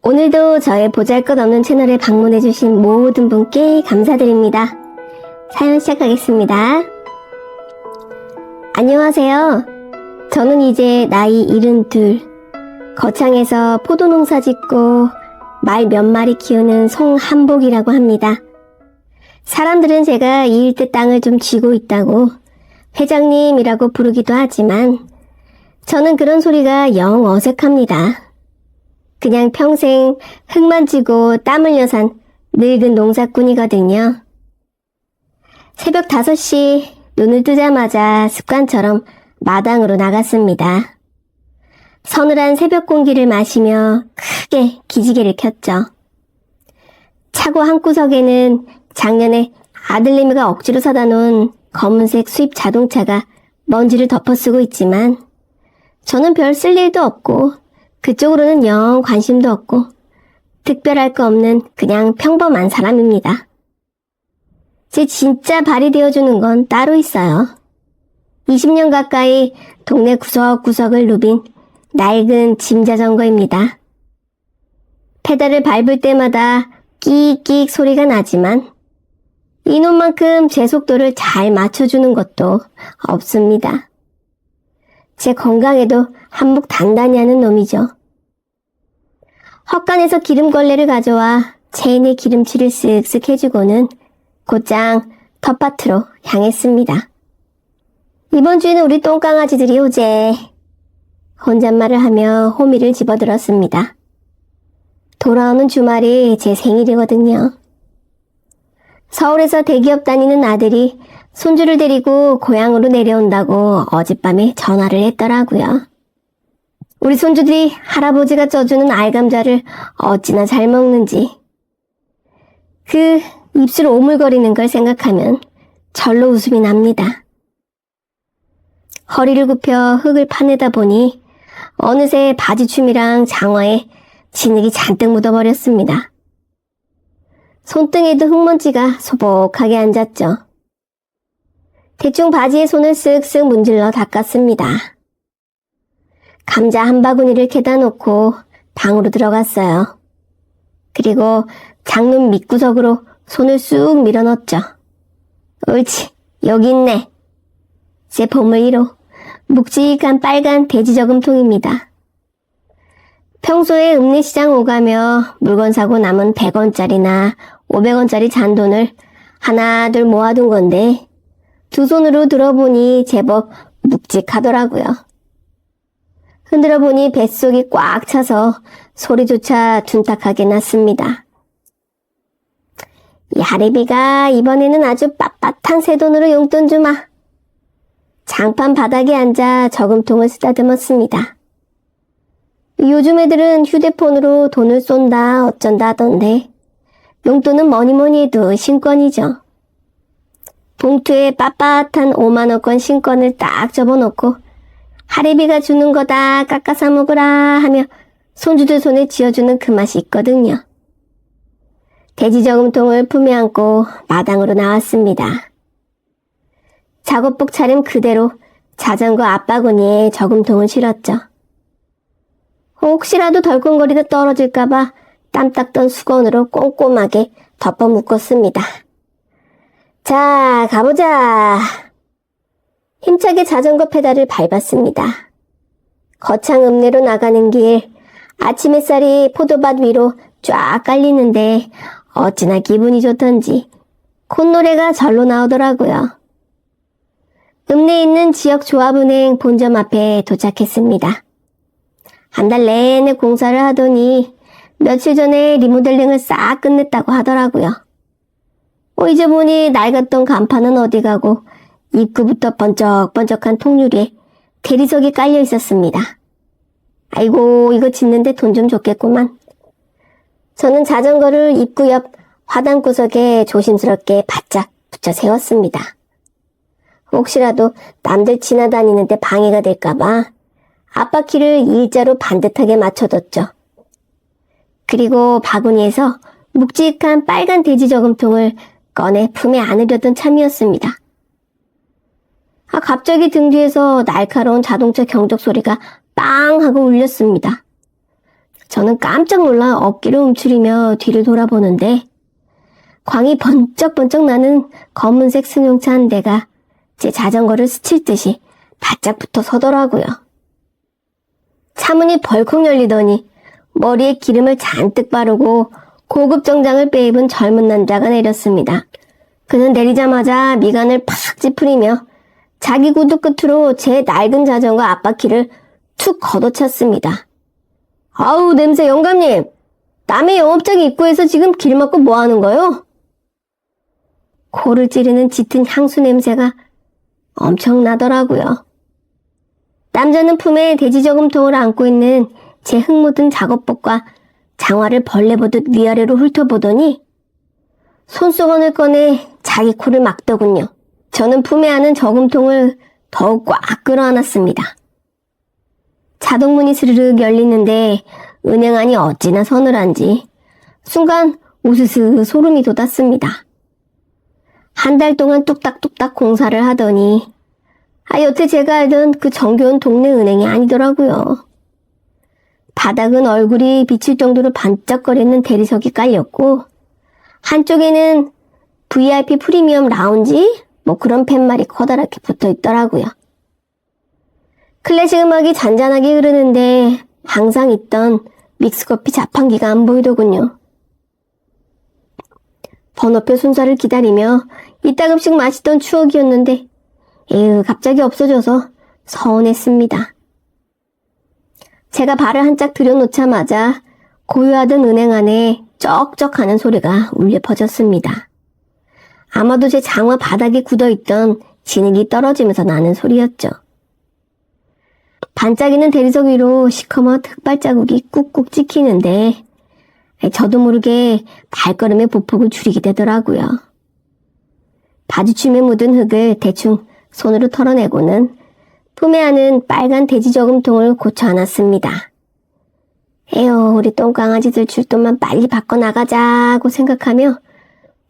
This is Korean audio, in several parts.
오늘도 저의 보잘것없는 채널에 방문해주신 모든 분께 감사드립니다. 사연 시작하겠습니다. 안녕하세요. 저는 이제 나이 72, 거창에서 포도농사 짓고 말 몇 마리 키우는 송한복이라고 합니다. 사람들은 제가 이 일대 땅을 좀 쥐고 있다고 회장님이라고 부르기도 하지만 저는 그런 소리가 영 어색합니다. 그냥 평생 흙만 쥐고 땀 흘려 산 늙은 농사꾼이거든요. 새벽 5시 눈을 뜨자마자 습관처럼 마당으로 나갔습니다. 서늘한 새벽 공기를 마시며 크게 기지개를 켰죠. 차고 한구석에는 작년에 아들내미가 억지로 사다 놓은 검은색 수입 자동차가 먼지를 덮어쓰고 있지만 저는 별 쓸 일도 없고 그쪽으로는 영 관심도 없고 특별할 거 없는 그냥 평범한 사람입니다. 제 진짜 발이 되어주는 건 따로 있어요. 20년 가까이 동네 구석구석을 누빈 낡은 짐 자전거입니다. 페달을 밟을 때마다 끼익끼익 소리가 나지만 이놈만큼 제 속도를 잘 맞춰주는 것도 없습니다. 제 건강에도 한몫 단단히 하는 놈이죠. 헛간에서 기름걸레를 가져와 체인에 기름칠을 쓱쓱 해주고는 곧장 텃밭으로 향했습니다. 이번 주에는 우리 똥강아지들이 오재. 혼잣말을 하며 호미를 집어들었습니다. 돌아오는 주말이 제 생일이거든요. 서울에서 대기업 다니는 아들이 손주를 데리고 고향으로 내려온다고 어젯밤에 전화를 했더라고요. 우리 손주들이 할아버지가 쪄주는 알감자를 어찌나 잘 먹는지. 그 입술 오물거리는 걸 생각하면 절로 웃음이 납니다. 허리를 굽혀 흙을 파내다 보니 어느새 바지춤이랑 장화에 진흙이 잔뜩 묻어버렸습니다. 손등에도 흙먼지가 소복하게 앉았죠. 대충 바지에 손을 쓱쓱 문질러 닦았습니다. 감자 한 바구니를 캐다 놓고 방으로 들어갔어요. 그리고 장롱 밑구석으로 손을 쑥 밀어넣었죠. 옳지, 여기 있네. 제 보물 1호, 묵직한 빨간 돼지 저금통입니다. 평소에 읍내시장 오가며 물건 사고 남은 100원짜리나 500원짜리 잔돈을 하나둘 모아둔 건데 두 손으로 들어보니 제법 묵직하더라고요. 흔들어 보니 뱃속이 꽉 차서 소리조차 둔탁하게 났습니다. 이 하리비가 이번에는 아주 빳빳한 새 돈으로 용돈 주마. 장판 바닥에 앉아 저금통을 쓰다듬었습니다. 요즘 애들은 휴대폰으로 돈을 쏜다 어쩐다 하던데 용돈은 뭐니뭐니 해도 신권이죠. 봉투에 빳빳한 5만원권 신권을 딱 접어놓고 하리비가 주는 거다 깎아서 먹으라 하며 손주들 손에 쥐어주는 그 맛이 있거든요. 돼지 저금통을 품에 안고 마당으로 나왔습니다. 작업복 차림 그대로 자전거 앞바구니에 저금통을 실었죠. 혹시라도 덜컹거리다 떨어질까봐 땀 닦던 수건으로 꼼꼼하게 덮어 묶었습니다. 자, 가보자. 힘차게 자전거 페달을 밟았습니다. 거창 읍내로 나가는 길, 아침 햇살이 포도밭 위로 쫙 깔리는데 어찌나 기분이 좋던지 콧노래가 절로 나오더라고요. 읍내에 있는 지역 조합은행 본점 앞에 도착했습니다. 한 달 내내 공사를 하더니 며칠 전에 리모델링을 싹 끝냈다고 하더라고요. 이제 보니 낡았던 간판은 어디 가고 입구부터 번쩍번쩍한 통유리에 대리석이 깔려 있었습니다. 아이고, 이거 짓는데 돈 좀 줬겠구만. 저는 자전거를 입구 옆 화단 구석에 조심스럽게 바짝 붙여 세웠습니다. 혹시라도 남들 지나다니는데 방해가 될까봐 앞바퀴를 일자로 반듯하게 맞춰뒀죠. 그리고 바구니에서 묵직한 빨간 돼지 저금통을 꺼내 품에 안으려던 참이었습니다. 갑자기 등 뒤에서 날카로운 자동차 경적 소리가 빵 하고 울렸습니다. 저는 깜짝 놀라 어깨를 움츠리며 뒤를 돌아보는데 광이 번쩍번쩍 나는 검은색 승용차 한 대가 제 자전거를 스칠 듯이 바짝 붙어 서더라고요. 차문이 벌컥 열리더니 머리에 기름을 잔뜩 바르고 고급 정장을 빼입은 젊은 남자가 내렸습니다. 그는 내리자마자 미간을 팍 찌푸리며 자기 구두 끝으로 제 낡은 자전거 앞바퀴를 툭 걷어찼습니다. 아우 냄새 영감님! 남의 영업장 입구에서 지금 길 막고 뭐 하는 거요? 코를 찌르는 짙은 향수 냄새가 엄청나더라고요. 남자는 품에 돼지 저금통을 안고 있는 제 흙 묻은 작업복과 장화를 벌레 보듯 위아래로 훑어보더니 손수건을 꺼내 자기 코를 막더군요. 저는 품에 안은 저금통을 더욱 꽉 끌어안았습니다. 자동문이 스르륵 열리는데 은행 안이 어찌나 서늘한지 순간 우스스 소름이 돋았습니다. 한 달 동안 뚝딱뚝딱 공사를 하더니 여태 제가 알던 그 정겨운 동네 은행이 아니더라고요. 바닥은 얼굴이 비칠 정도로 반짝거리는 대리석이 깔렸고 한쪽에는 VIP 프리미엄 라운지 뭐 그런 팻말이 커다랗게 붙어있더라고요. 클래식 음악이 잔잔하게 흐르는데 항상 있던 믹스커피 자판기가 안 보이더군요. 번호표 순서를 기다리며 이따금씩 마시던 추억이었는데 갑자기 없어져서 서운했습니다. 제가 발을 한짝 들여놓자마자 고요하던 은행 안에 쩍쩍하는 소리가 울려 퍼졌습니다. 아마도 제 장화 바닥에 굳어있던 진흙이 떨어지면서 나는 소리였죠. 반짝이는 대리석 위로 시커먼 흙발자국이 꾹꾹 찍히는데 저도 모르게 발걸음의 보폭을 줄이게 되더라고요. 바지춤에 묻은 흙을 대충 손으로 털어내고는 품에 안은 빨간 돼지 저금통을 고쳐 안았습니다. 우리 똥강아지들 줄돈만 빨리 바꿔나가자고 생각하며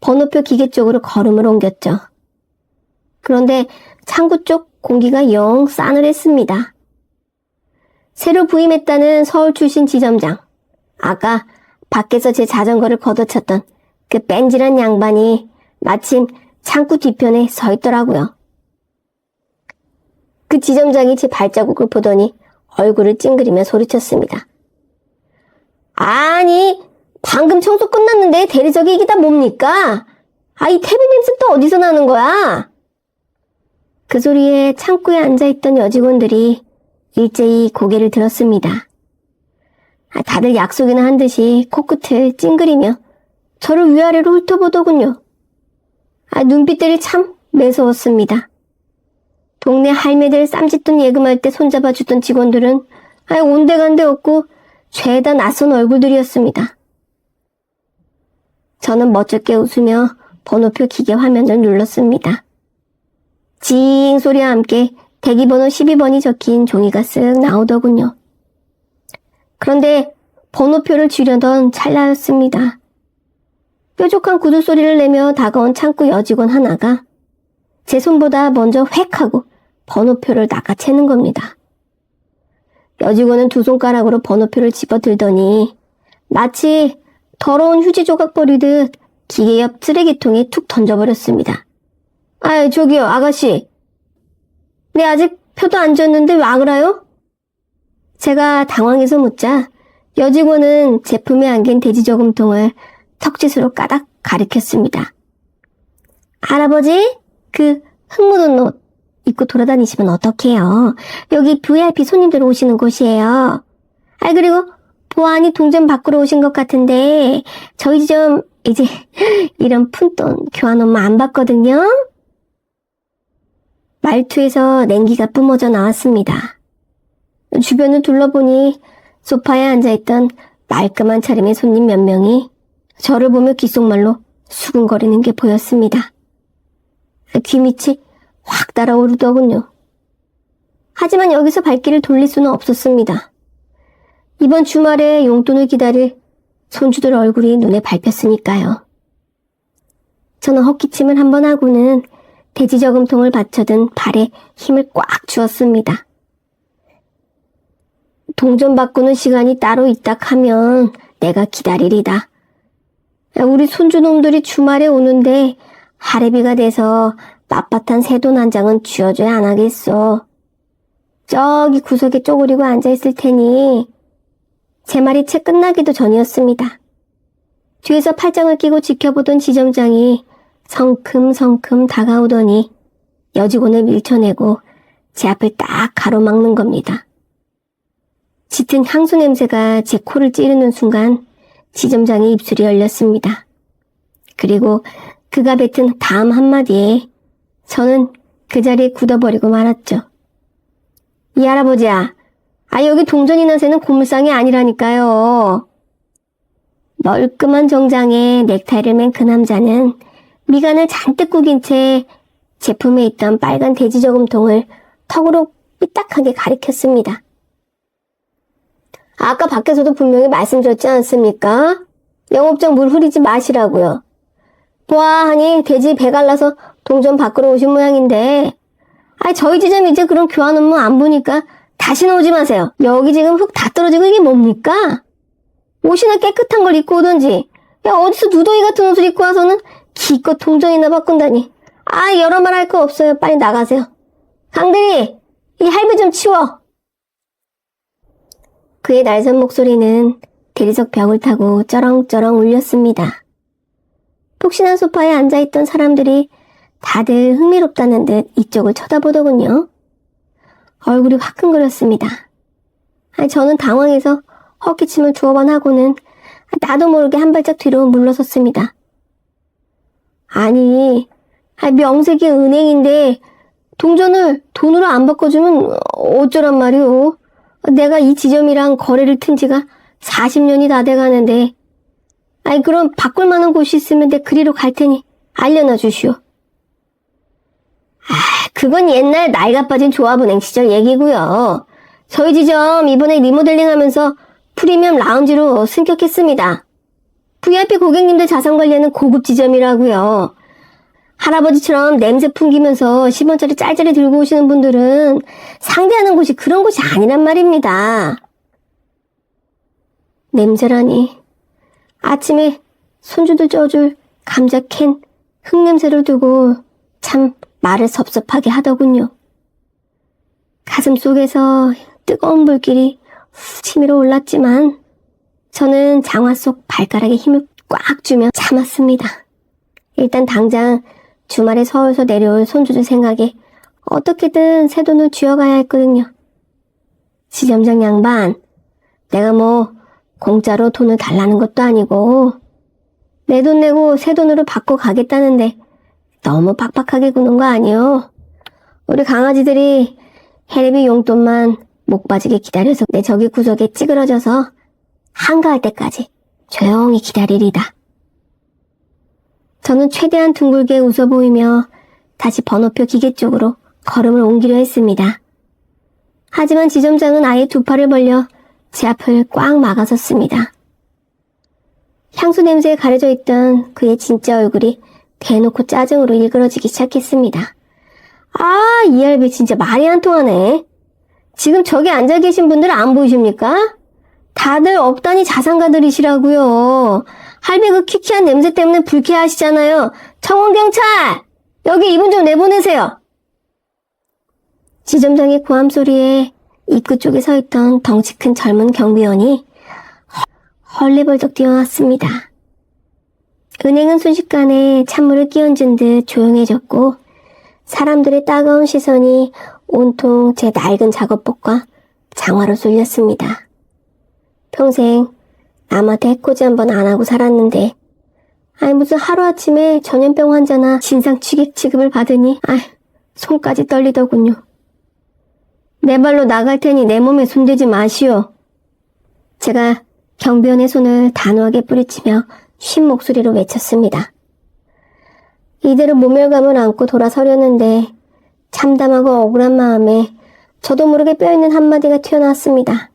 번호표 기계 쪽으로 걸음을 옮겼죠. 그런데 창구 쪽 공기가 영 싸늘했습니다. 새로 부임했다는 서울 출신 지점장, 아까 밖에서 제 자전거를 걷어찼던 그 뺀질한 양반이 마침 창구 뒤편에 서 있더라고요. 그 지점장이 제 발자국을 보더니 얼굴을 찡그리며 소리쳤습니다. 아니, 방금 청소 끝났는데 대리석이 이게 다 뭡니까? 이 태비 냄새 또 어디서 나는 거야? 그 소리에 창구에 앉아있던 여직원들이 일제히 고개를 들었습니다. 다들 약속이나 한 듯이 코끝을 찡그리며 저를 위아래로 훑어보더군요. 눈빛들이 참 매서웠습니다. 동네 할매들 쌈짓돈 예금할 때 손잡아주던 직원들은 온데간데 없고 죄다 낯선 얼굴들이었습니다. 저는 멋쩍게 웃으며 번호표 기계 화면을 눌렀습니다. 징 소리와 함께 대기번호 12번이 적힌 종이가 쓱 나오더군요. 그런데 번호표를 쥐려던 찰나였습니다. 뾰족한 구두 소리를 내며 다가온 창구 여직원 하나가 제 손보다 먼저 획 하고 번호표를 낚아채는 겁니다. 여직원은 두 손가락으로 번호표를 집어들더니 마치 더러운 휴지 조각 버리듯 기계 옆 쓰레기통에 툭 던져버렸습니다. 저기요 아가씨, 네 아직 표도 안 줬는데 와 그래요? 제가 당황해서 묻자 여직원은 제품에 안긴 돼지 저금통을 턱짓으로 까닥 가리켰습니다. 할아버지, 그 흙 묻은 옷 입고 돌아다니시면 어떡해요? 여기 VIP 손님들 오시는 곳이에요. 그리고 보안이 동전 밖으로 오신 것 같은데 저희 좀 이제 이런 푼돈 교환 업무 안 받거든요. 말투에서 냉기가 뿜어져 나왔습니다. 주변을 둘러보니 소파에 앉아있던 말끔한 차림의 손님 몇 명이 저를 보며 귓속말로 수근거리는 게 보였습니다. 귀밑이 확 달아오르더군요. 하지만 여기서 발길을 돌릴 수는 없었습니다. 이번 주말에 용돈을 기다릴 손주들 얼굴이 눈에 밟혔으니까요. 저는 헛기침을 한번 하고는 돼지 저금통을 받쳐든 발에 힘을 꽉 주었습니다. 동전 바꾸는 시간이 따로 있다 하면 내가 기다리리다. 우리 손주놈들이 주말에 오는데 할애비가 돼서 빳빳한 새돈 한 장은 쥐어줘야 안 하겠어. 저기 구석에 쪼그리고 앉아있을 테니. 제 말이 채 끝나기도 전이었습니다. 뒤에서 팔짱을 끼고 지켜보던 지점장이 성큼성큼 다가오더니 여직원을 밀쳐내고 제 앞을 딱 가로막는 겁니다. 짙은 향수 냄새가 제 코를 찌르는 순간 지점장의 입술이 열렸습니다. 그리고 그가 뱉은 다음 한마디에 저는 그 자리에 굳어버리고 말았죠. 이 할아버지야, 여기 동전이나 새는 고물상이 아니라니까요. 멀끔한 정장에 넥타이를 맨 그 남자는 미간을 잔뜩 구긴 채 제품에 있던 빨간 돼지 저금통을 턱으로 삐딱하게 가리켰습니다. 아까 밖에서도 분명히 말씀드렸지 않습니까? 영업장 물 흐리지 마시라고요. 보아하니 돼지 배 갈라서 동전 밖으로 오신 모양인데 저희 지점 이제 그런 교환 업무 안 보니까 다시는 오지 마세요. 여기 지금 흙 다 떨어지고 이게 뭡니까? 옷이나 깨끗한 걸 입고 오던지 어디서 누더기 같은 옷을 입고 와서는 기껏 동전이나 바꾼다니. 여러 말 할 거 없어요. 빨리 나가세요. 강대리, 이 할배 좀 치워. 그의 날선 목소리는 대리석 벽을 타고 쩌렁쩌렁 울렸습니다. 푹신한 소파에 앉아있던 사람들이 다들 흥미롭다는 듯 이쪽을 쳐다보더군요. 얼굴이 화끈거렸습니다. 저는 당황해서 헛기침을 두어 번 하고는 나도 모르게 한 발짝 뒤로 물러섰습니다. 명색이 은행인데 동전을 돈으로 안 바꿔주면 어쩌란 말이오. 내가 이 지점이랑 거래를 튼 지가 40년이 다 돼가는데 그럼 바꿀 만한 곳이 있으면 내 그리로 갈 테니 알려놔 주시오. 그건 옛날 나이가 빠진 조합은행 시절 얘기고요. 저희 지점 이번에 리모델링 하면서 프리미엄 라운지로 승격했습니다. VIP 고객님들 자산 관리하는 고급 지점이라고요. 할아버지처럼 냄새 풍기면서 10원짜리 짤짤이 들고 오시는 분들은 상대하는 곳이 그런 곳이 아니란 말입니다. 냄새라니. 아침에 손주들 쪄줄 감자캔 흙냄새를 두고 참 말을 섭섭하게 하더군요. 가슴 속에서 뜨거운 불길이 훅 치밀어 올랐지만 저는 장화 속 발가락에 힘을 꽉 주며 참았습니다. 일단 당장 주말에 서울서 내려올 손주들 생각에 어떻게든 새 돈을 쥐어가야 했거든요. 지점장 양반, 내가 공짜로 돈을 달라는 것도 아니고 내 돈 내고 새 돈으로 바꿔 가겠다는데 너무 빡빡하게 구는 거 아니요? 우리 강아지들이 해리비 용돈만 목 빠지게 기다려서 내 저기 구석에 찌그러져서 한가할 때까지 조용히 기다리리다. 저는 최대한 둥글게 웃어 보이며 다시 번호표 기계 쪽으로 걸음을 옮기려 했습니다. 하지만 지점장은 아예 두 팔을 벌려 제 앞을 꽉 막아섰습니다. 향수 냄새에 가려져 있던 그의 진짜 얼굴이 대놓고 짜증으로 일그러지기 시작했습니다. 이 할배 진짜 말이 안 통하네. 지금 저기 앉아 계신 분들 안 보이십니까? 다들 업다니 자산가들이시라고요. 할배 그 키키한 냄새 때문에 불쾌하시잖아요. 청원경찰! 여기 이분 좀 내보내세요. 지점장의 고함 소리에 입구 쪽에 서 있던 덩치 큰 젊은 경비원이 헐레벌떡 뛰어왔습니다. 은행은 순식간에 찬물을 끼얹은 듯 조용해졌고 사람들의 따가운 시선이 온통 제 낡은 작업복과 장화로 쏠렸습니다. 평생 남한테 해코지 한 번 안 하고 살았는데 무슨 하루아침에 전염병 환자나 진상 취객 취급을 받으니 손까지 떨리더군요. 내 발로 나갈 테니 내 몸에 손대지 마시오. 제가 경비원의 손을 단호하게 뿌리치며 쉰 목소리로 외쳤습니다. 이대로 모멸감을 안고 돌아서려는데 참담하고 억울한 마음에 저도 모르게 뼈있는 한마디가 튀어나왔습니다.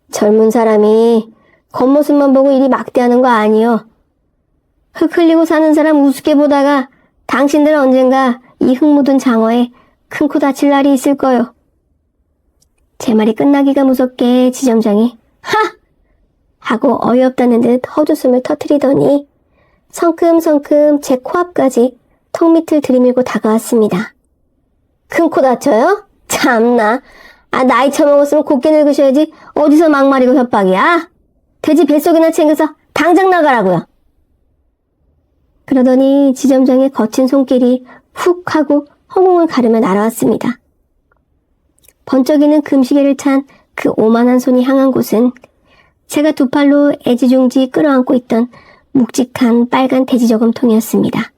젊은 사람이 겉모습만 보고 일이 막대하는 거 아니요. 흙 흘리고 사는 사람 우습게 보다가 당신들 언젠가 이 흙 묻은 장어에 큰 코 다칠 날이 있을 거요. 제 말이 끝나기가 무섭게 지점장이 하! 하고 어이없다는 듯 헛웃음을 터뜨리더니 성큼성큼 제 코앞까지 턱 밑을 들이밀고 다가왔습니다. 큰 코 다쳐요? 참나. 나이 처먹었으면 곱게 늙으셔야지 어디서 막말이고 협박이야? 돼지 뱃속이나 챙겨서 당장 나가라고요. 그러더니 지점장의 거친 손길이 훅 하고 허공을 가르며 날아왔습니다. 번쩍이는 금시계를 찬 그 오만한 손이 향한 곳은 제가 두 팔로 애지중지 끌어안고 있던 묵직한 빨간 돼지 저금통이었습니다.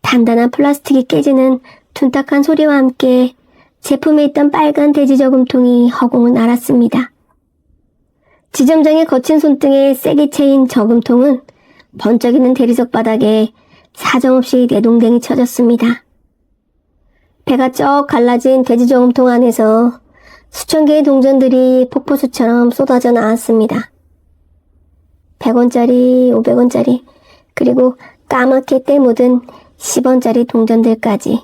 단단한 플라스틱이 깨지는 둔탁한 소리와 함께 제품에 있던 빨간 돼지 저금통이 허공을 날았습니다. 지점장의 거친 손등에 세게 채인 저금통은 번쩍이는 대리석 바닥에 사정없이 내동댕이 쳐졌습니다. 배가 쩍 갈라진 돼지 저금통 안에서 수천 개의 동전들이 폭포수처럼 쏟아져 나왔습니다. 100원짜리, 500원짜리, 그리고 까맣게 때 묻은 10원짜리 동전들까지.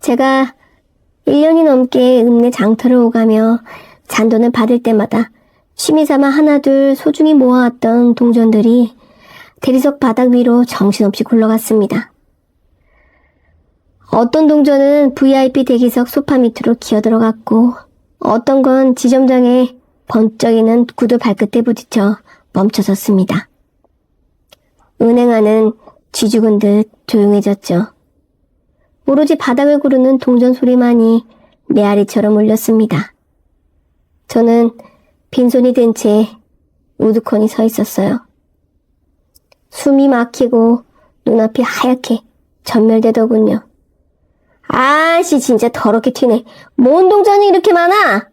제가 1년이 넘게 읍내 장터를 오가며 잔돈을 받을 때마다 취미삼아 하나둘 소중히 모아왔던 동전들이 대리석 바닥 위로 정신없이 굴러갔습니다. 어떤 동전은 VIP 대기석 소파 밑으로 기어들어갔고 어떤 건 지점장의 번쩍이는 구두 발끝에 부딪혀 멈춰섰습니다. 은행안은 쥐죽은 듯 조용해졌죠. 오로지 바닥을 구르는 동전 소리만이 메아리처럼 울렸습니다. 저는 빈손이 된 채 우두커니 서 있었어요. 숨이 막히고 눈앞이 하얗게 전멸되더군요. 아씨 진짜 더럽게 튀네. 뭔 동전이 이렇게 많아?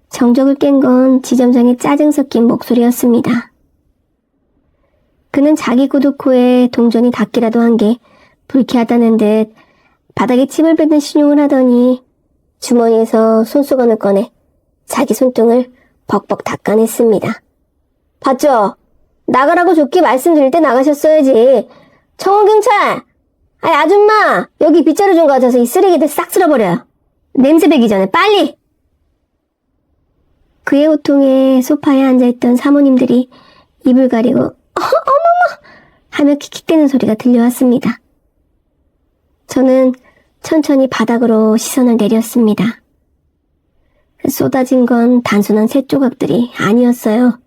정적을 깬 건 지점장의 짜증 섞인 목소리였습니다. 그는 자기 구두코에 동전이 닿기라도 한 게 불쾌하다는 듯 바닥에 침을 뱉는 신용을 하더니 주머니에서 손수건을 꺼내 자기 손등을 벅벅 닦아냈습니다. 봤죠? 나가라고 좋게 말씀드릴 때 나가셨어야지. 청원경찰! 아줌마! 여기 빗자루 좀 가져서 이 쓰레기들 싹 쓸어버려요. 냄새 배기 전에 빨리! 그의 호통에 소파에 앉아있던 사모님들이 입을 가리고 어머머! 하며 킥킥대는 소리가 들려왔습니다. 저는 천천히 바닥으로 시선을 내렸습니다. 쏟아진 건 단순한 새 조각들이 아니었어요.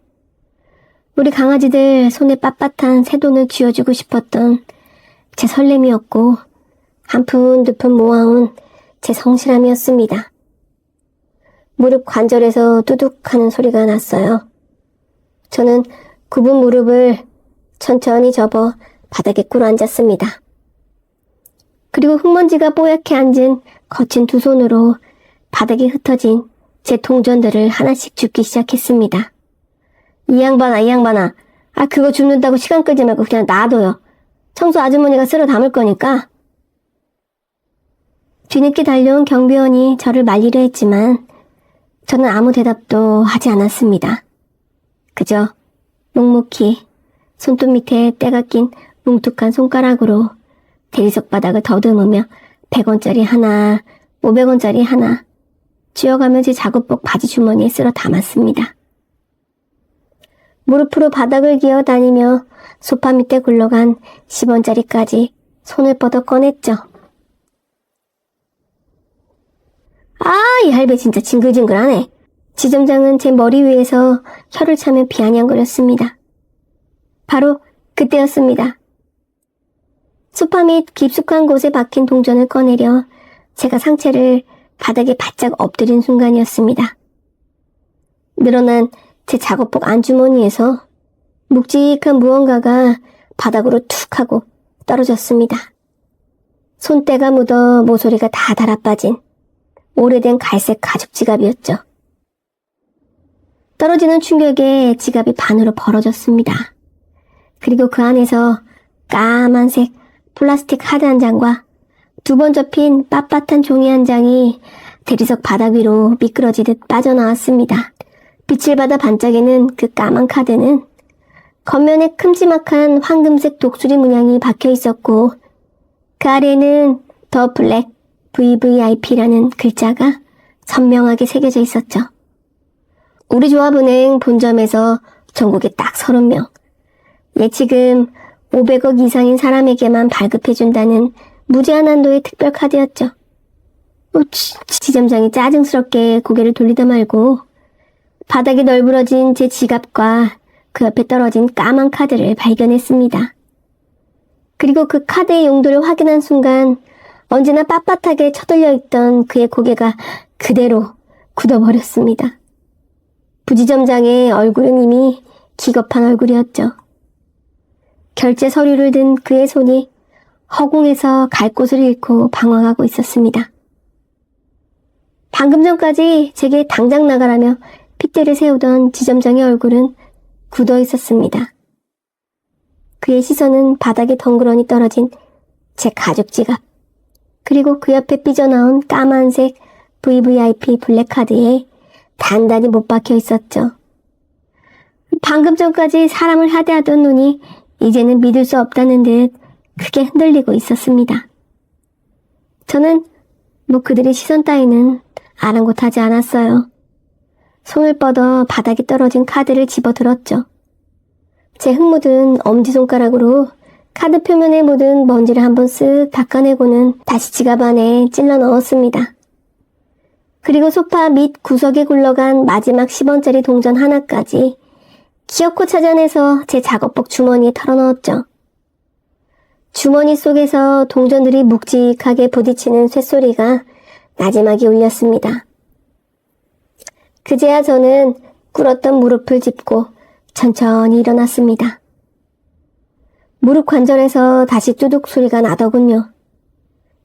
우리 강아지들 손에 빳빳한 새돈을 쥐어주고 싶었던 제 설렘이었고 한 푼 두 푼 모아온 제 성실함이었습니다. 무릎 관절에서 뚜둑하는 소리가 났어요. 저는 굽은 무릎을 천천히 접어 바닥에 꿇어 앉았습니다. 그리고 흙먼지가 뽀얗게 앉은 거친 두 손으로 바닥에 흩어진 제 동전들을 하나씩 줍기 시작했습니다. 이 양반아. 그거 줍는다고 시간 끌지 말고 그냥 놔둬요. 청소 아주머니가 쓸어 담을 거니까. 뒤늦게 달려온 경비원이 저를 말리려 했지만 저는 아무 대답도 하지 않았습니다. 그저 묵묵히 손톱 밑에 때가 낀 뭉툭한 손가락으로 대리석 바닥을 더듬으며 100원짜리 하나, 500원짜리 하나 쥐어가며 제 작업복 바지 주머니에 쓸어 담았습니다. 무릎으로 바닥을 기어다니며 소파 밑에 굴러간 10원짜리까지 손을 뻗어 꺼냈죠. 이 할배 진짜 징글징글하네. 지점장은 제 머리 위에서 혀를 차며 비아냥거렸습니다. 바로 그때였습니다. 소파 밑 깊숙한 곳에 박힌 동전을 꺼내려 제가 상체를 바닥에 바짝 엎드린 순간이었습니다. 늘어난 제 작업복 안주머니에서 묵직한 무언가가 바닥으로 툭 하고 떨어졌습니다. 손때가 묻어 모서리가 다 달아빠진 오래된 갈색 가죽 지갑이었죠. 떨어지는 충격에 지갑이 반으로 벌어졌습니다. 그리고 그 안에서 까만색 플라스틱 카드 한 장과 2번 접힌 빳빳한 종이 한 장이 대리석 바닥 위로 미끄러지듯 빠져나왔습니다. 빛을 받아 반짝이는 그 까만 카드는 겉면에 큼지막한 황금색 독수리 문양이 박혀 있었고 그 아래는 더 블랙 VVIP라는 글자가 선명하게 새겨져 있었죠. 우리 조합은행 본점에서 전국에 딱 30명, 예치금 500억 이상인 사람에게만 발급해준다는 무제한 한도의 특별 카드였죠. 지점장이 짜증스럽게 고개를 돌리다 말고 바닥에 널브러진 제 지갑과 그 옆에 떨어진 까만 카드를 발견했습니다. 그리고 그 카드의 용도를 확인한 순간 언제나 빳빳하게 쳐들려 있던 그의 고개가 그대로 굳어버렸습니다. 부지점장의 얼굴은 이미 기겁한 얼굴이었죠. 결제 서류를 든 그의 손이 허공에서 갈 곳을 잃고 방황하고 있었습니다. 방금 전까지 제게 당장 나가라며 핏대를 세우던 지점장의 얼굴은 굳어 있었습니다. 그의 시선은 바닥에 덩그러니 떨어진 제 가죽 지갑, 그리고 그 옆에 삐져나온 까만색 VVIP 블랙카드에 단단히 못 박혀 있었죠. 방금 전까지 사람을 하대하던 눈이 이제는 믿을 수 없다는 듯 크게 흔들리고 있었습니다. 저는 그들의 시선 따위는 아랑곳하지 않았어요. 손을 뻗어 바닥에 떨어진 카드를 집어들었죠. 제 흙 묻은 엄지손가락으로 카드 표면에 묻은 먼지를 한번 쓱 닦아내고는 다시 지갑 안에 찔러 넣었습니다. 그리고 소파 밑 구석에 굴러간 마지막 10원짜리 동전 하나까지 기어코 찾아내서 제 작업복 주머니에 털어넣었죠. 주머니 속에서 동전들이 묵직하게 부딪히는 쇳소리가 나지막이 울렸습니다. 그제야 저는 꿇었던 무릎을 짚고 천천히 일어났습니다. 무릎 관절에서 다시 뚜둑 소리가 나더군요.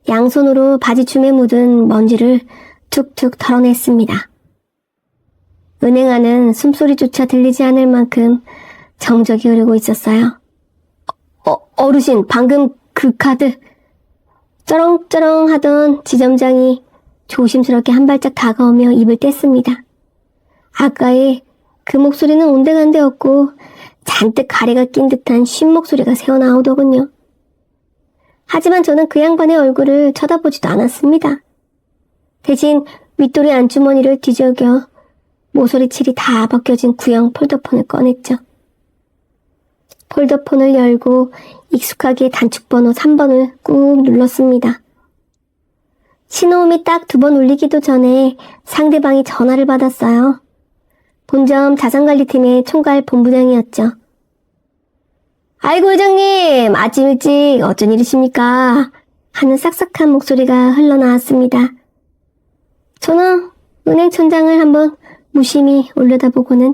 양손으로 바지춤에 묻은 먼지를 툭툭 털어냈습니다. 은행 안은 숨소리조차 들리지 않을 만큼 정적이 흐르고 있었어요. 어르신, 방금 그 카드... 쩌렁쩌렁 하던 지점장이 조심스럽게 한 발짝 다가오며 입을 뗐습니다. 아까의 그 목소리는 온데간데 없고 잔뜩 가래가 낀 듯한 쉰 목소리가 새어나오더군요. 하지만 저는 그 양반의 얼굴을 쳐다보지도 않았습니다. 대신 윗도리 안주머니를 뒤적여 모서리칠이 다 벗겨진 구형 폴더폰을 꺼냈죠. 폴더폰을 열고 익숙하게 단축번호 3번을 꾹 눌렀습니다. 신호음이 딱 2번 울리기도 전에 상대방이 전화를 받았어요. 본점 자산관리팀의 총괄 본부장이었죠. 아이고 회장님, 아침 일찍 어쩐 일이십니까? 하는 싹싹한 목소리가 흘러나왔습니다. 저는 은행천장을 한번 무심히 올려다보고는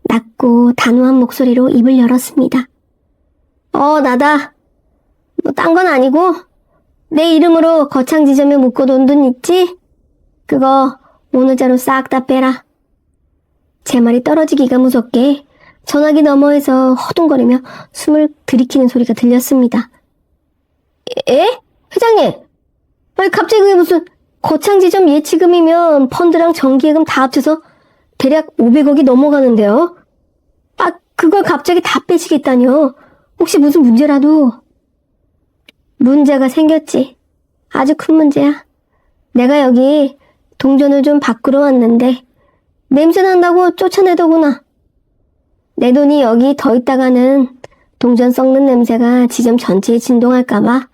낮고 단호한 목소리로 입을 열었습니다. 나다. 딴 건 아니고 내 이름으로 거창지점에 묶어둔 돈 있지? 그거 오늘자로 싹 다 빼라. 제 말이 떨어지기가 무섭게 전화기 너머에서 허둥거리며 숨을 들이키는 소리가 들렸습니다. 에? 회장님! 아니 갑자기 그게 무슨 거창지점 예치금이면 펀드랑 정기예금 다 합쳐서 대략 500억이 넘어가는데요? 그걸 갑자기 다 빼시겠다뇨? 혹시 무슨 문제라도? 문제가 생겼지. 아주 큰 문제야. 내가 여기 동전을 좀 바꾸러 왔는데 냄새 난다고 쫓아내더구나. 내 돈이 여기 더 있다가는 동전 썩는 냄새가 지점 전체에 진동할까봐.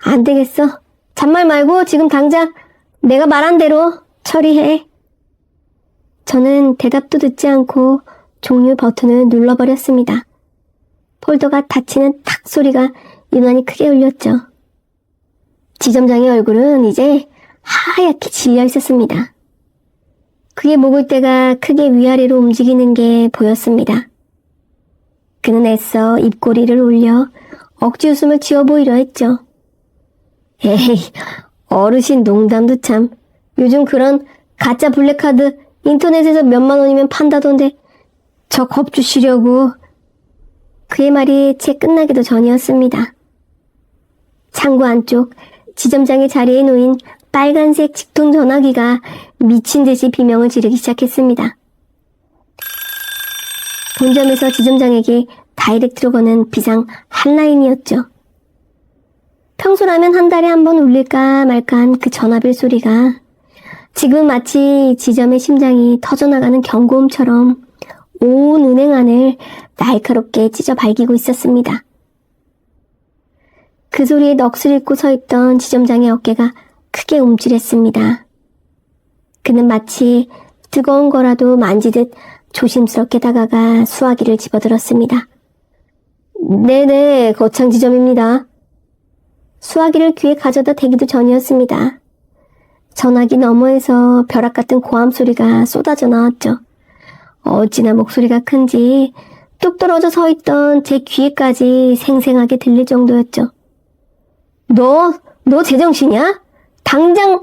안 되겠어. 잔말 말고 지금 당장 내가 말한 대로 처리해. 저는 대답도 듣지 않고 종료 버튼을 눌러버렸습니다. 폴더가 닫히는 탁 소리가 유난히 크게 울렸죠. 지점장의 얼굴은 이제 하얗게 질려 있었습니다. 그의 목을대가 크게 위아래로 움직이는 게 보였습니다. 그는 애써 입꼬리를 올려 억지 웃음을 지어 보이려 했죠. 에이, 어르신 농담도 참. 요즘 그런 가짜 블랙카드 인터넷에서 몇만 원이면 판다던데 저 겁주시려고. 그의 말이 채 끝나기도 전이었습니다. 창구 안쪽 지점장의 자리에 놓인 빨간색 직통 전화기가 미친 듯이 비명을 지르기 시작했습니다. 본점에서 지점장에게 다이렉트로 거는 비상 핫라인이었죠. 평소라면 한 달에 한 번 울릴까 말까한 그 전화벨 소리가 지금 마치 지점의 심장이 터져나가는 경고음처럼 온 은행 안을 날카롭게 찢어 발기고 있었습니다. 그 소리에 넋을 잃고 서 있던 지점장의 어깨가 크게 움찔했습니다. 그는 마치 뜨거운 거라도 만지듯 조심스럽게 다가가 수화기를 집어들었습니다. 네네, 거창 지점입니다. 수화기를 귀에 가져다 대기도 전이었습니다. 전화기 너머에서 벼락 같은 고함 소리가 쏟아져 나왔죠. 어찌나 목소리가 큰지 뚝 떨어져 서 있던 제 귀에까지 생생하게 들릴 정도였죠. 너 제정신이야? 당장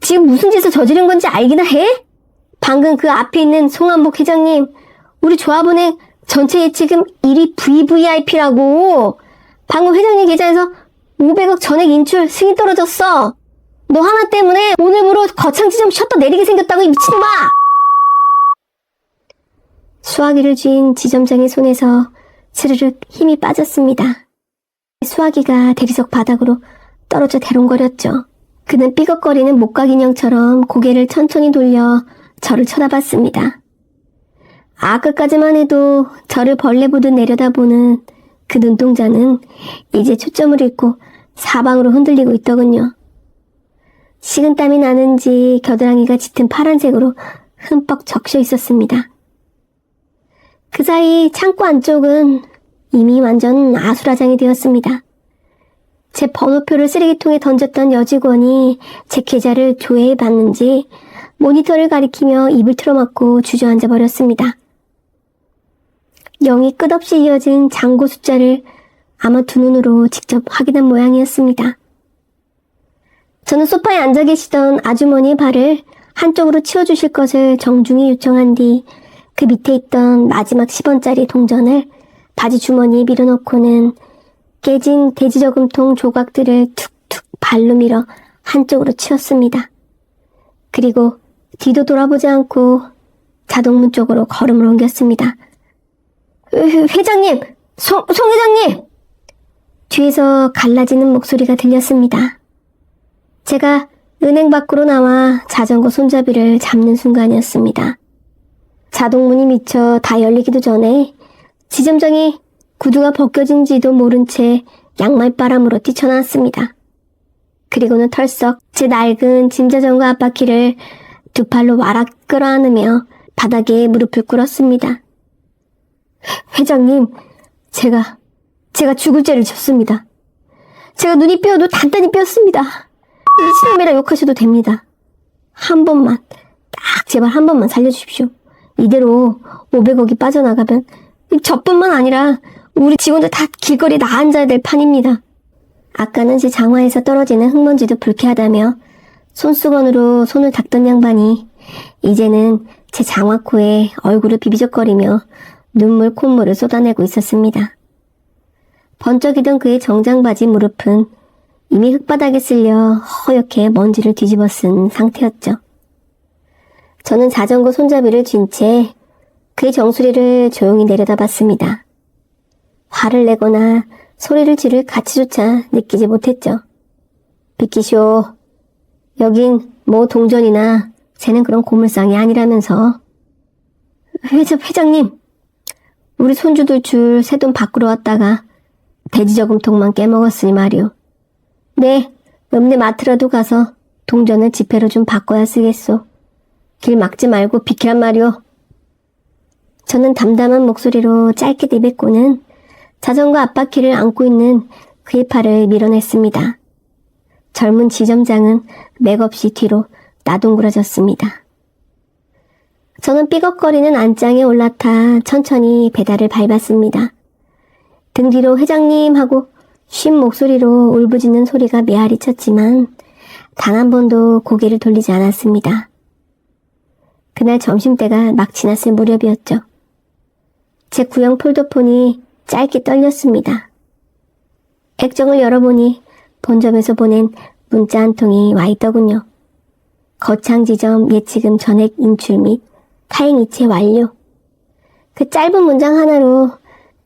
지금 무슨 짓을 저지른 건지 알기나 해? 방금 그 앞에 있는 송한복 회장님, 우리 조합은행 전체 예치금 1위 VVIP라고. 방금 회장님 계좌에서 500억 전액 인출 승인 떨어졌어. 너 하나 때문에 오늘부로 거창지점 셔터 내리게 생겼다고, 이 미친놈아! 수화기를 쥔 지점장의 손에서 스르륵 힘이 빠졌습니다. 수화기가 대리석 바닥으로 떨어져 대롱거렸죠. 그는 삐걱거리는 목각 인형처럼 고개를 천천히 돌려 저를 쳐다봤습니다. 아까까지만 해도 저를 벌레 보듯 내려다보는 그 눈동자는 이제 초점을 잃고 사방으로 흔들리고 있더군요. 식은땀이 나는지 겨드랑이가 짙은 파란색으로 흠뻑 적셔 있었습니다. 그 사이 창고 안쪽은 이미 완전 아수라장이 되었습니다. 제 번호표를 쓰레기통에 던졌던 여직원이 제 계좌를 조회해 봤는지 모니터를 가리키며 입을 틀어막고 주저앉아 버렸습니다. 0이 끝없이 이어진 잔고 숫자를 아마 두 눈으로 직접 확인한 모양이었습니다. 저는 소파에 앉아 계시던 아주머니의 발을 한쪽으로 치워주실 것을 정중히 요청한 뒤 그 밑에 있던 마지막 10원짜리 동전을 바지 주머니에 밀어넣고는 깨진 돼지저금통 조각들을 툭툭 발로 밀어 한쪽으로 치웠습니다. 그리고 뒤도 돌아보지 않고 자동문 쪽으로 걸음을 옮겼습니다. 회장님! 송 회장님! 뒤에서 갈라지는 목소리가 들렸습니다. 제가 은행 밖으로 나와 자전거 손잡이를 잡는 순간이었습니다. 자동문이 미쳐 다 열리기도 전에 지점장이 구두가 벗겨진지도 모른 채 양말바람으로 뛰쳐나왔습니다. 그리고는 털썩 제 낡은 짐자전거 앞바퀴를 두 팔로 와락 끌어안으며 바닥에 무릎을 꿇었습니다. 회장님, 제가 죽을 죄를 졌습니다. 제가 눈이 뼈도 단단히 뼈습니다. 미친놈이라 욕하셔도 됩니다. 한 번만, 딱 제발 한 번만 살려주십시오. 이대로 500억이 빠져나가면 저뿐만 아니라 우리 직원들 다 길거리에 나앉아야 될 판입니다. 아까는 제 장화에서 떨어지는 흙먼지도 불쾌하다며 손수건으로 손을 닦던 양반이 이제는 제 장화코에 얼굴을 비비적거리며 눈물 콧물을 쏟아내고 있었습니다. 번쩍이던 그의 정장바지 무릎은 이미 흙바닥에 쓸려 허옇게 먼지를 뒤집어 쓴 상태였죠. 저는 자전거 손잡이를 쥔 채 그의 정수리를 조용히 내려다봤습니다. 화를 내거나 소리를 지를 가치조차 느끼지 못했죠. 비키쇼, 여긴 뭐 동전이나 새는 그런 고물상이 아니라면서. 회장님, 우리 손주들 줄 새돈 밖으로 왔다가 돼지저금통만 깨먹었으니 말이오. 네, 읍내 마트라도 가서 동전을 지폐로 좀 바꿔야 쓰겠소. 길 막지 말고 비키란 말이오. 저는 담담한 목소리로 짧게 내뱉고는 자전거 앞바퀴를 안고 있는 그의 팔을 밀어냈습니다. 젊은 지점장은 맥없이 뒤로 나동그러졌습니다. 저는 삐걱거리는 안장에 올라타 천천히 페달을 밟았습니다. 등 뒤로 회장님 하고 쉰 목소리로 울부짖는 소리가 메아리 쳤지만 단 한 번도 고개를 돌리지 않았습니다. 그날 점심때가 막 지났을 무렵이었죠. 제 구형 폴더폰이 짧게 떨렸습니다. 액정을 열어보니 본점에서 보낸 문자 한 통이 와 있더군요. 거창지점 예치금 전액 인출 및 타행 이체 완료. 그 짧은 문장 하나로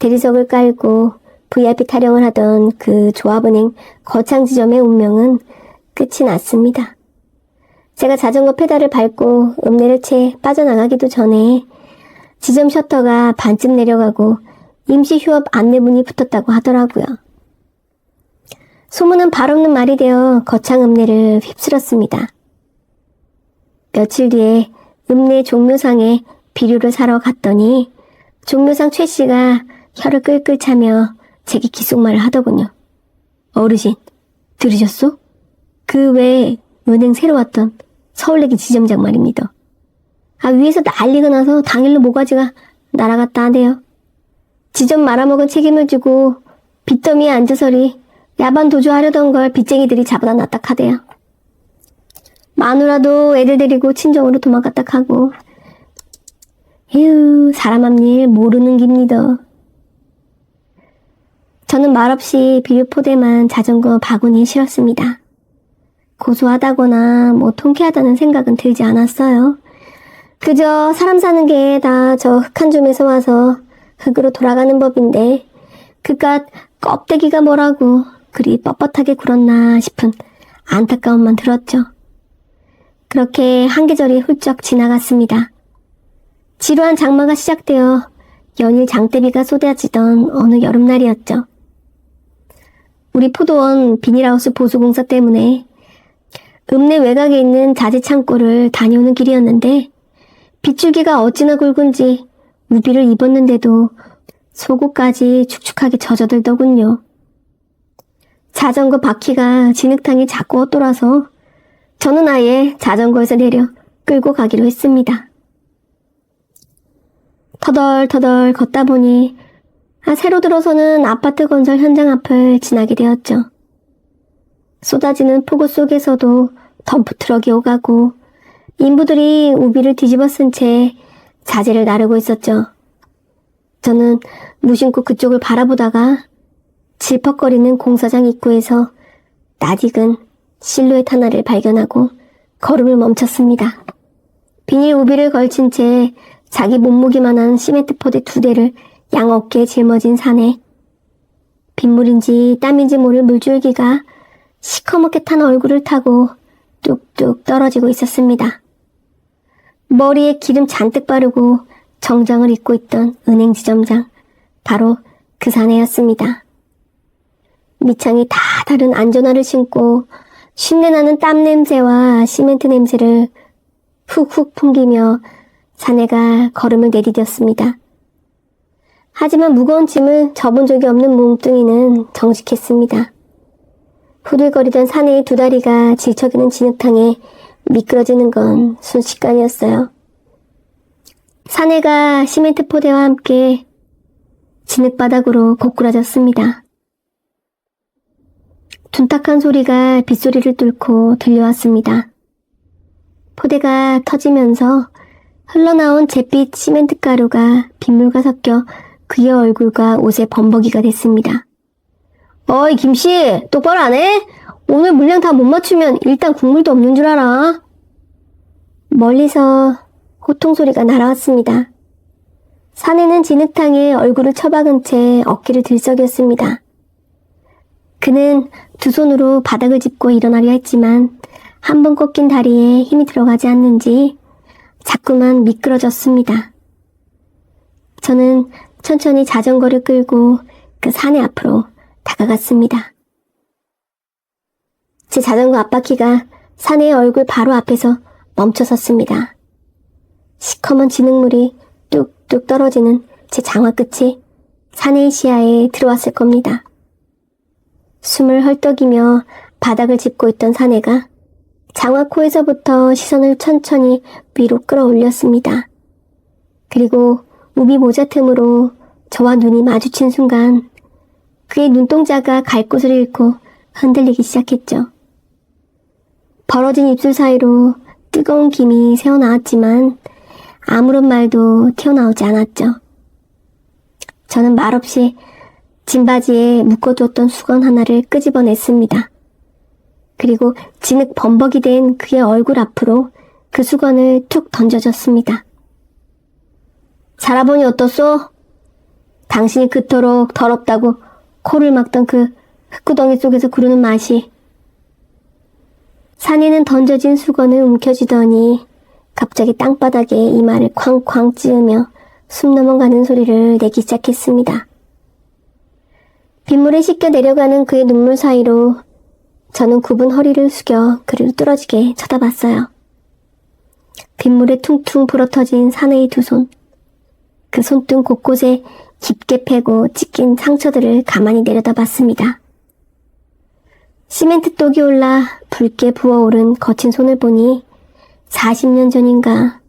대리석을 깔고 VIP 타령을 하던 그 조합은행 거창지점의 운명은 끝이 났습니다. 제가 자전거 페달을 밟고 읍내를 채 빠져나가기도 전에 지점 셔터가 반쯤 내려가고 임시 휴업 안내문이 붙었다고 하더라고요. 소문은 발 없는 말이 되어 거창 읍내를 휩쓸었습니다. 며칠 뒤에 읍내 종묘상에 비료를 사러 갔더니 종묘상 최 씨가 혀를 끌끌 차며 제게 귓속말을 하더군요. 어르신, 들으셨소? 그 외에 은행 새로 왔던 서울내기 지점장 말입니다. 위에서 난리가 나서 당일로 모가지가 날아갔다 하네요. 지점 말아먹은 책임을 지고 빚더미에 앉아서리 야반 도주하려던 걸 빚쟁이들이 잡아다 놨다 카대요. 마누라도 애들 데리고 친정으로 도망갔다 카고. 에휴, 사람 앞일 모르는 깁니다. 저는 말없이 비료포대만 자전거 바구니에 실었습니다. 고소하다거나 통쾌하다는 생각은 들지 않았어요. 그저 사람 사는 게 다 저 흙한 줌에서 와서 흙으로 돌아가는 법인데 그깟 껍데기가 뭐라고 그리 뻣뻣하게 굴었나 싶은 안타까움만 들었죠. 그렇게 한 계절이 훌쩍 지나갔습니다. 지루한 장마가 시작되어 연일 장대비가 쏟아지던 어느 여름날이었죠. 우리 포도원 비닐하우스 보수공사 때문에 읍내 외곽에 있는 자재 창고를 다녀오는 길이었는데 빗줄기가 어찌나 굵은지 우비를 입었는데도 속옷까지 축축하게 젖어들더군요. 자전거 바퀴가 진흙탕에 자꾸 엇돌아서 저는 아예 자전거에서 내려 끌고 가기로 했습니다. 터덜터덜 걷다 보니 새로 들어서는 아파트 건설 현장 앞을 지나게 되었죠. 쏟아지는 폭우 속에서도 덤프트럭이 오가고 인부들이 우비를 뒤집어 쓴 채 자재를 나르고 있었죠. 저는 무심코 그쪽을 바라보다가 질퍽거리는 공사장 입구에서 낯익은 실루엣 하나를 발견하고 걸음을 멈췄습니다. 비닐 우비를 걸친 채 자기 몸무게만한 시멘트 포대 2대를 양 어깨에 짊어진 사내. 빗물인지 땀인지 모를 물줄기가 시커멓게 탄 얼굴을 타고 뚝뚝 떨어지고 있었습니다. 머리에 기름 잔뜩 바르고 정장을 입고 있던 은행 지점장, 바로 그 사내였습니다. 밑창이 다 다른 안전화를 신고 쉰내나는 땀 냄새와 시멘트 냄새를 훅훅 풍기며 사내가 걸음을 내디뎠습니다. 하지만 무거운 짐을 져본 적이 없는 몸뚱이는 정직했습니다. 후들거리던 사내의 2다리가 질척이는 진흙탕에 미끄러지는 건 순식간이었어요. 사내가 시멘트 포대와 함께 진흙바닥으로 고꾸라졌습니다. 둔탁한 소리가 빗소리를 뚫고 들려왔습니다. 포대가 터지면서 흘러나온 잿빛 시멘트 가루가 빗물과 섞여 그의 얼굴과 옷에 범벅이가 됐습니다. 어이 김씨, 똑바로 안 해? 오늘 물량 다 못 맞추면 일단 국물도 없는 줄 알아. 멀리서 호통소리가 날아왔습니다. 사내는 진흙탕에 얼굴을 처박은 채 어깨를 들썩였습니다. 그는 2손으로 바닥을 짚고 일어나려 했지만 한 번 꺾인 다리에 힘이 들어가지 않는지 자꾸만 미끄러졌습니다. 저는 천천히 자전거를 끌고 그 사내 앞으로 다가갔습니다. 제 자전거 앞바퀴가 사내의 얼굴 바로 앞에서 멈춰섰습니다. 시커먼 진흙물이 뚝뚝 떨어지는 제 장화 끝이 사내의 시야에 들어왔을 겁니다. 숨을 헐떡이며 바닥을 짚고 있던 사내가 장화 코에서부터 시선을 천천히 위로 끌어올렸습니다. 그리고 우비 모자 틈으로 저와 눈이 마주친 순간 그의 눈동자가 갈 곳을 잃고 흔들리기 시작했죠. 벌어진 입술 사이로 뜨거운 김이 새어나왔지만 아무런 말도 튀어나오지 않았죠. 저는 말없이 진바지에 묶어두었던 수건 하나를 끄집어냈습니다. 그리고 진흙 범벅이 된 그의 얼굴 앞으로 그 수건을 툭 던져줬습니다. 살아보니 어떻소? 당신이 그토록 더럽다고 코를 막던 그 흙구덩이 속에서 구르는 맛이. 산에는 던져진 수건을 움켜쥐더니 갑자기 땅바닥에 이마를 쾅쾅 찌으며 숨 넘어가는 소리를 내기 시작했습니다. 빗물에 씻겨 내려가는 그의 눈물 사이로 저는 굽은 허리를 숙여 그를 뚫어지게 쳐다봤어요. 빗물에 퉁퉁 불어터진 사내의 두 손, 그 손등 곳곳에 깊게 패고 찢긴 상처들을 가만히 내려다봤습니다. 시멘트 똑이 올라 붉게 부어오른 거친 손을 보니 40년 전인가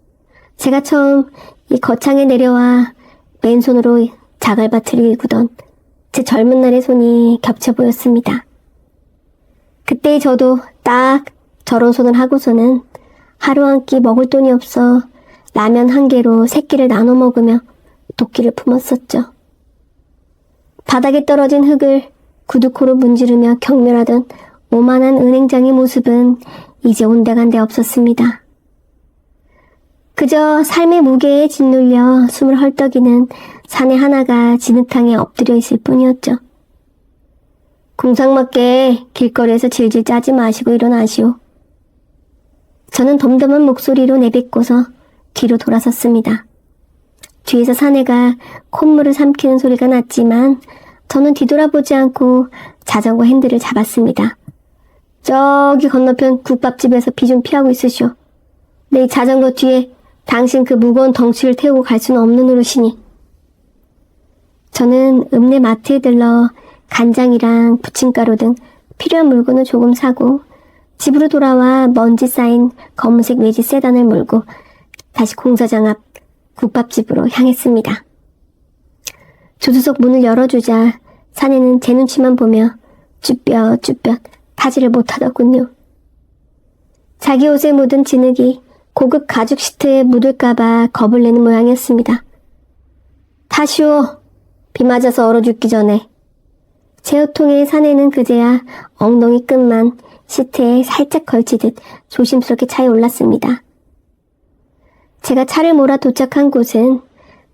제가 처음 이 거창에 내려와 맨손으로 자갈밭을 일구던 제 젊은 날의 손이 겹쳐 보였습니다. 그때 저도 딱 저런 손을 하고서는 하루 한 끼 먹을 돈이 없어 라면 한 개로 세 끼를 나눠 먹으며 도끼를 품었었죠. 바닥에 떨어진 흙을 구두코로 문지르며 경멸하던 오만한 은행장의 모습은 이제 온데간데 없었습니다. 그저 삶의 무게에 짓눌려 숨을 헐떡이는 사내 하나가 진흙탕에 엎드려 있을 뿐이었죠. 궁상맞게 길거리에서 질질 짜지 마시고 일어나시오. 저는 덤덤한 목소리로 내뱉고서 뒤로 돌아섰습니다. 뒤에서 사내가 콧물을 삼키는 소리가 났지만 저는 뒤돌아보지 않고 자전거 핸들을 잡았습니다. 저기 건너편 국밥집에서 비 좀 피하고 있으시오. 내 자전거 뒤에 당신 그 무거운 덩치를 태우고 갈 수는 없는 노릇이니. 저는 읍내 마트에 들러 간장이랑 부침가루 등 필요한 물건을 조금 사고 집으로 돌아와 먼지 쌓인 검은색 외지 세단을 몰고 다시 공사장 앞 국밥집으로 향했습니다. 조수석 문을 열어주자 사내는 제 눈치만 보며 쭈뼛쭈뼛 타지를 못하더군요. 자기 옷에 묻은 진흙이 고급 가죽 시트에 묻을까봐 겁을 내는 모양이었습니다. 타시오. 비 맞아서 얼어 죽기 전에. 제어통의 사내는 그제야 엉덩이 끝만 시트에 살짝 걸치듯 조심스럽게 차에 올랐습니다. 제가 차를 몰아 도착한 곳은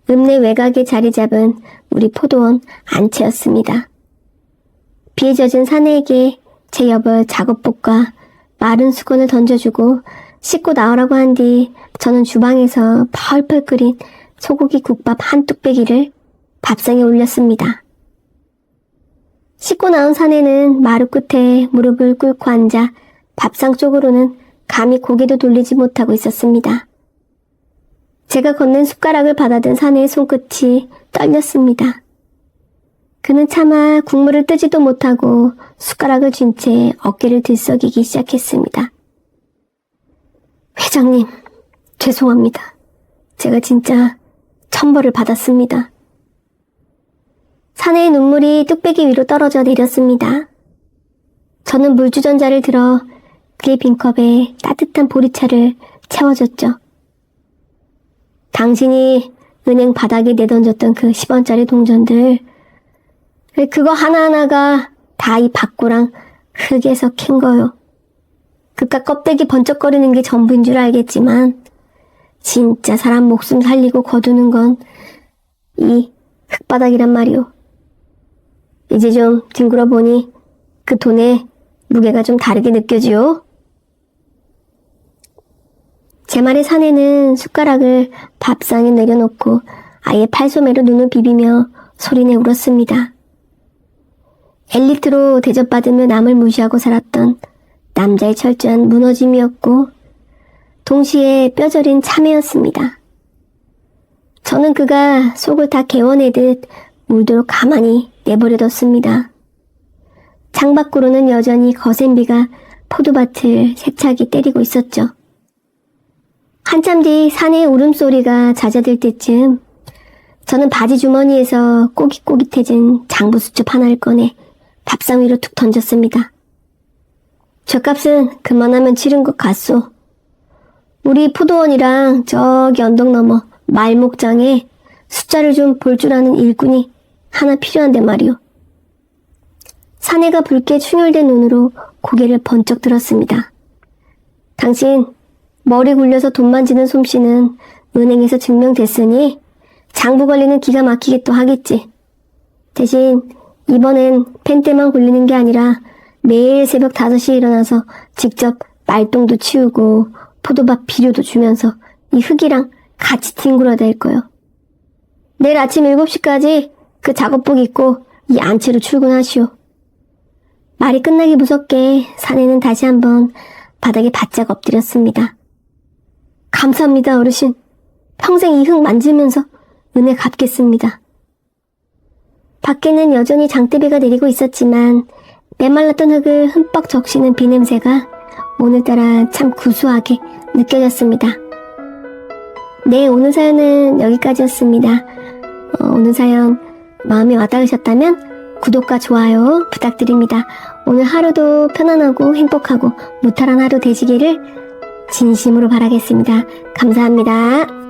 읍내 외곽에 자리 잡은 우리 포도원 안채였습니다. 비에 젖은 사내에게 제 옆을 작업복과 마른 수건을 던져주고 씻고 나오라고 한 뒤 저는 주방에서 펄펄 끓인 소고기 국밥 한 뚝배기를 밥상에 올렸습니다. 씻고 나온 사내는 마루 끝에 무릎을 꿇고 앉아 밥상 쪽으로는 감히 고개도 돌리지 못하고 있었습니다. 제가 건넨 숟가락을 받아든 사내의 손끝이 떨렸습니다. 그는 차마 국물을 뜨지도 못하고 숟가락을 쥔 채 어깨를 들썩이기 시작했습니다. 회장님, 죄송합니다. 제가 진짜 천벌을 받았습니다. 사내의 눈물이 뚝배기 위로 떨어져 내렸습니다. 저는 물주전자를 들어 그의 빈컵에 따뜻한 보리차를 채워줬죠. 당신이 은행 바닥에 내던졌던 그 10원짜리 동전들, 그거 하나하나가 다 이 박구랑 흙에서 캔 거요. 그깟 껍데기 번쩍거리는 게 전부인 줄 알겠지만 진짜 사람 목숨 살리고 거두는 건 이 흙바닥이란 말이오. 이제 좀 뒹굴어 보니 그 돈의 무게가 좀 다르게 느껴지요. 제 말에 사내는 숟가락을 밥상에 내려놓고 아예 팔소매로 눈을 비비며 소리내 울었습니다. 엘리트로 대접받으며 남을 무시하고 살았던 남자의 철저한 무너짐이었고 동시에 뼈저린 참회였습니다. 저는 그가 속을 다 개워내듯 울도록 가만히 내버려뒀습니다. 창밖으로는 여전히 거센 비가 포도밭을 세차게 때리고 있었죠. 한참 뒤 사내의 울음소리가 잦아들 때쯤 저는 바지 주머니에서 꼬깃꼬깃해진 장부수첩 하나를 꺼내 밥상 위로 툭 던졌습니다. 죗값은 그만하면 치른 것 같소. 우리 포도원이랑 저기 언덕 너머 말목장에 숫자를 좀 볼 줄 아는 일꾼이 하나 필요한데 말이오. 사내가 붉게 충혈된 눈으로 고개를 번쩍 들었습니다. 당신 머리 굴려서 돈 만지는 솜씨는 은행에서 증명됐으니 장부 관리는 기가 막히게 또 하겠지. 대신 이번엔 펜때만 굴리는 게 아니라 매일 새벽 5시에 일어나서 직접 말똥도 치우고 포도밭 비료도 주면서 이 흙이랑 같이 뒹굴어야 될 거요. 내일 아침 7시까지 그 작업복 입고 이 안채로 출근하시오. 말이 끝나기 무섭게 사내는 다시 한번 바닥에 바짝 엎드렸습니다. 감사합니다, 어르신. 평생 이 흙 만지면서 은혜 갚겠습니다. 밖에는 여전히 장대비가 내리고 있었지만 메말랐던 흙을 흠뻑 적시는 비냄새가 오늘따라 참 구수하게 느껴졌습니다. 네, 오늘 사연은 여기까지였습니다. 오늘 사연 마음에 와닿으셨다면 구독과 좋아요 부탁드립니다. 오늘 하루도 편안하고 행복하고 무탈한 하루 되시기를 진심으로 바라겠습니다. 감사합니다.